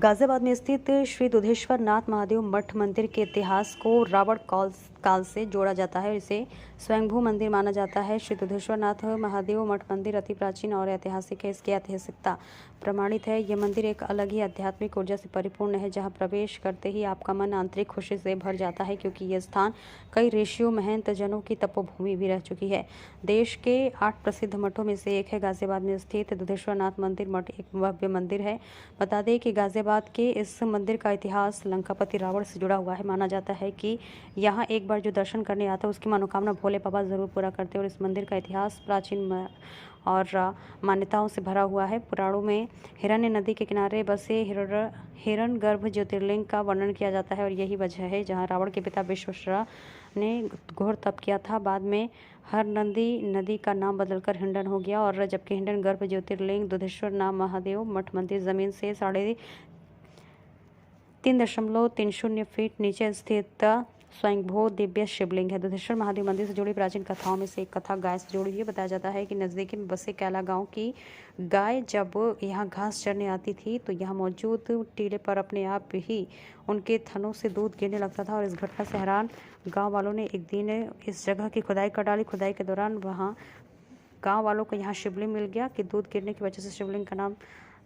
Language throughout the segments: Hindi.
गाजियाबाद में स्थित श्री दुधेश्वर नाथ महादेव मठ मंदिर के इतिहास को रावण काल से जोड़ा जाता है। इसे स्वयंभू मंदिर माना जाता है। श्री दुधेश्वर नाथ महादेव मठ मंदिर अति प्राचीन और ऐतिहासिक है। इसकी ऐतिहासिकता प्रमाणित है। यह मंदिर एक अलग ही आध्यात्मिक ऊर्जा से परिपूर्ण है, जहां प्रवेश करते ही आपका मन आंतरिक खुशी से भर जाता है, क्योंकि यह स्थान कई ऋषियों महंत जनों की तपोभूमि भी रह चुकी है। देश के 8 प्रसिद्ध मठों में से एक है। गाजियाबाद में स्थित दुधेश्वर नाथ मंदिर मठ एक भव्य मंदिर है। बता दें कि गाजियाबाद के इस मंदिर का इतिहास लंकापति रावण से जुड़ा हुआ है। माना जाता है कि यहाँ एक बार जो दर्शन करने आता है उसकी मनोकामना भोले बाबा जरूर पूरा करते हैं। और इस मंदिर का इतिहास प्राचीन और मान्यताओं से भरा हुआ है। पुराणों में हिरण्य नदी के किनारे बसे हिरण्यगर्भ ज्योतिर्लिंग का वर्णन किया जाता है और यही वजह है जहाँ रावण के पिता विश्वामित्र ने घोर तप किया था। बाद में हरनंदी नदी का नाम बदलकर हिंडन हो गया, और जबकि हिंडन गर्भ ज्योतिर्लिंग दुधेश्वर नाथ महादेव मठ मंदिर जमीन से 3.30 फीट नीचे स्थित स्वयंभू दिव्य शिवलिंग है। दुधेश्वर महादेव मंदिर से जुड़ी प्राचीन कथाओं में से एक कथा गाय से जुड़ी है। बताया जाता है कि नज़दीकी में बसे कैला गांव की गाय जब यहाँ घास चरने आती थी तो यहाँ मौजूद टीले पर अपने आप ही उनके थनों से दूध गिरने लगता था। और इस घटना से हैरान गाँव वालों ने एक दिन इस जगह की खुदाई कर डाली। खुदाई के दौरान वहाँ गाँव वालों को यहाँ शिवलिंग मिल गया कि दूध गिरने की वजह से शिवलिंग का नाम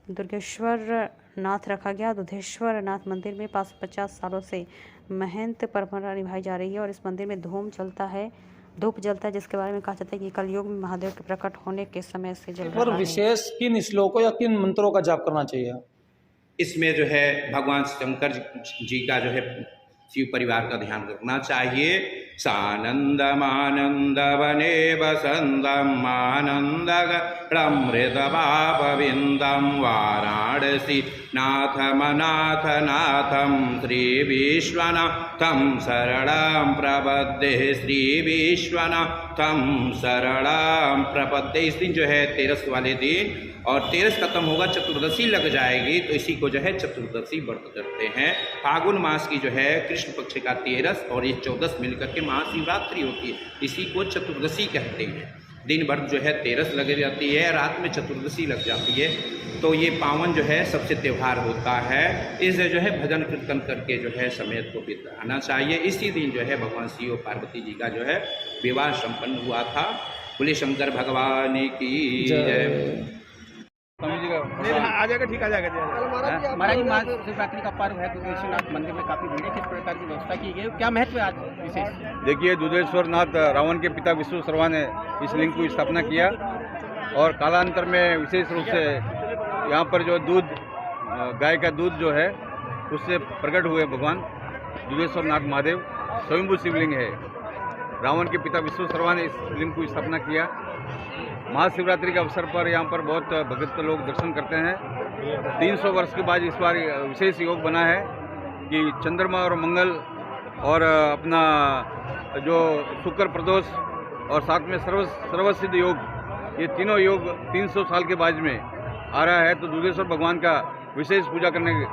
दुर्गेश्वर नाथ रखा गया। दुधेश्वर नाथ मंदिर में 550 सालों से महंत परंपरा निभाई जा रही है और इस मंदिर में धूप जलता है, जिसके बारे में कहा जाता है कि कलयुग में महादेव के प्रकट होने के समय से जल रहा है। विशेष किन श्लोकों या किन मंत्रों का जाप करना चाहिए? इसमें जो है भगवान शंकर जी का जो है शिव परिवार का ध्यान रखना चाहिए। सानंदमानंद वने वसंतम आनंदमृतपापविंदम वाराणसी नाथमनाथ नाथम श्री विश्वनाथम शरणं प्रपद्ये श्री विश्वनाथम शरणं प्रपद्ये। इस दिन जो है 13 वाले दिन, और 13 खत्म होगा, चतुर्दशी लग जाएगी, तो इसी को जो है चतुर्दशी व्रत करते हैं। फागुन मास की जो है कृष्ण पक्ष का 13 और ये 14 मिलकर के महाशिवरात्रि होती है, इसी को चतुर्दशी कहते हैं। दिन भर जो है 13 लग जाती है, रात में चतुर्दशी लग जाती है, तो ये पावन जो है सबसे त्यौहार होता है। इसे जो है भजन कीर्तन करके जो है समय को बिताना चाहिए। इसी दिन जो है भगवान शिव और पार्वती जी का जो है विवाह संपन्न हुआ था। बोले शंकर भगवान की जय। आ जाएगा, ठीक आ जाएगा। महाराज जी, महाशिवरात्रि का पर्व है, दुधेश्वर नाथ मंदिर में काफी भीड़ है, किस प्रकार की व्यवस्था की गई, क्या महत्व है आज विशेष? देखिए, दुधेश्वर नाथ रावण के पिता विश्वामित्र ने इस लिंग की स्थापना किया और कालांतर में विशेष रूप से यहाँ पर जो दूध, गाय का दूध जो है उससे प्रकट हुए भगवान दुधेश्वर नाथ महादेव। स्वयंभू शिवलिंग है। रावण के पिता विश्वामित्र ने इस लिंग की स्थापना किया। महाशिवरात्रि के अवसर पर यहाँ पर बहुत भक्त लोग दर्शन करते हैं। 300 वर्ष के बाद इस बार विशेष योग बना है कि चंद्रमा और मंगल और अपना जो शुक्र प्रदोष और साथ में सर्वसिद्ध योग, ये तीनों योग 300 साल के बाद में आ रहा है। तो दुधेश्वर भगवान का विशेष पूजा करने के,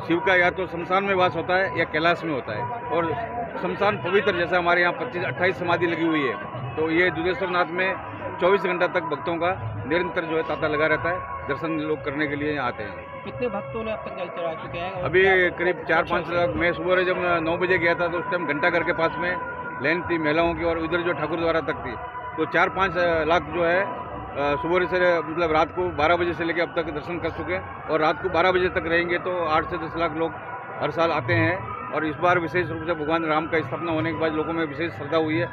शिव का या तो शमशान में वास होता है या कैलाश में होता है, और शमशान पवित्र, जैसा हमारे यहाँ 25-28 समाधि लगी हुई है, तो ये दुधेश्वर नाथ में 24 घंटा तक भक्तों का निरंतर जो है तांता लगा रहता है। दर्शन लोग करने के लिए यहाँ आते हैं। कितने भक्तों ने अब तक जल चढ़ा चुके हैं? अभी करीब 4-5 लाख। मैं सुबह जब 9 बजे गया था तो उस टाइम घंटाघर के पास में लाइन थी महिलाओं की, और उधर जो ठाकुर द्वारा तक थी, तो 4-5 लाख जो है सुबह से मतलब रात को 12 बजे से लेकर अब तक दर्शन कर चुके हैं। और रात को 12 बजे तक रहेंगे तो 8 से 10 लाख लोग हर साल आते हैं। और इस बार विशेष रूप से भगवान राम का स्थापना होने के बाद लोगों में विशेष श्रद्धा हुई है।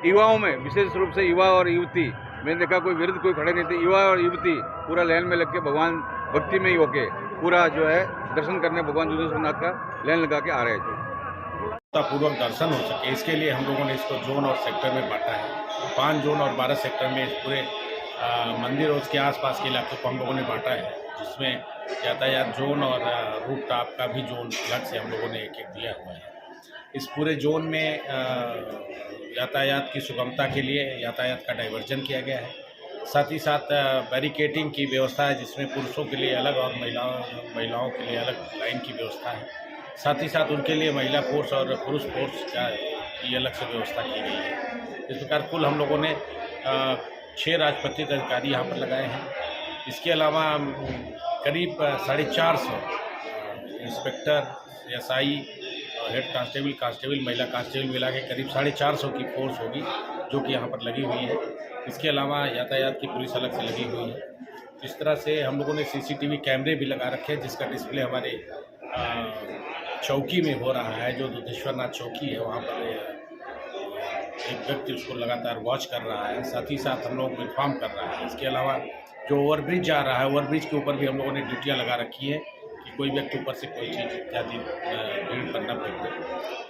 युवाओं में विशेष रूप से, युवा और युवती, मैंने देखा कोई विरुद्ध कोई खड़े नहीं थे, युवा और युवती पूरा लाइन में लग के भगवान भक्ति में ही होके पूरा जो है दर्शन करने भगवान दुधेश्वर नाथ का लाइन लगा के आ रहे थे। पूर्वक दर्शन हो सके, इसके लिए हम लोगों ने इसको जोन और सेक्टर में बांटा है। 5 जोन और 12 सेक्टर में इस पूरे मंदिर और उसके आसपास के इलाकों को हम लोगों ने बांटा है, जिसमें यातायात जोन और रूफ टॉप का भी जोन अलग से हम लोगों ने एक दिया हुआ है। इस पूरे जोन में यातायात की सुगमता के लिए यातायात का डाइवर्जन किया गया है। साथ ही साथ बैरिकेटिंग की व्यवस्था है, जिसमें पुरुषों के लिए अलग और महिलाओं के लिए अलग लाइन की व्यवस्था है। साथ ही साथ उनके लिए महिला फोर्स और पुरुष फोर्स की अलग से व्यवस्था की गई है। इस प्रकार कुल हम लोगों ने 6 राजपत्रित अधिकारी यहाँ पर लगाए हैं। इसके अलावा करीब 450 inspector SI head constable constable महिला कांस्टेबल मिला के करीब 450 की फोर्स होगी जो कि यहाँ पर लगी हुई है। इसके अलावा यातायात की पुलिस अलग से लगी हुई है। इस तरह से हम लोगों ने सीसीटीवी कैमरे भी लगा रखे हैं जिसका डिस्प्ले हमारे चौकी में हो रहा है। जो दुधेश्वरनाथ चौकी है वहाँ पर एक व्यक्ति उसको लगातार वॉच कर रहा है, साथ ही साथ हम लोगों को इन्फॉर्म कर रहा है। इसके अलावा जो ओवरब्रिज जा रहा है, ओवरब्रिज के ऊपर भी हम लोगों ने ड्यूटियाँ लगा रखी हैं कि कोई व्यक्ति ऊपर से कोई चीज़ इत्यादि भीड़ पर न फेंक दे।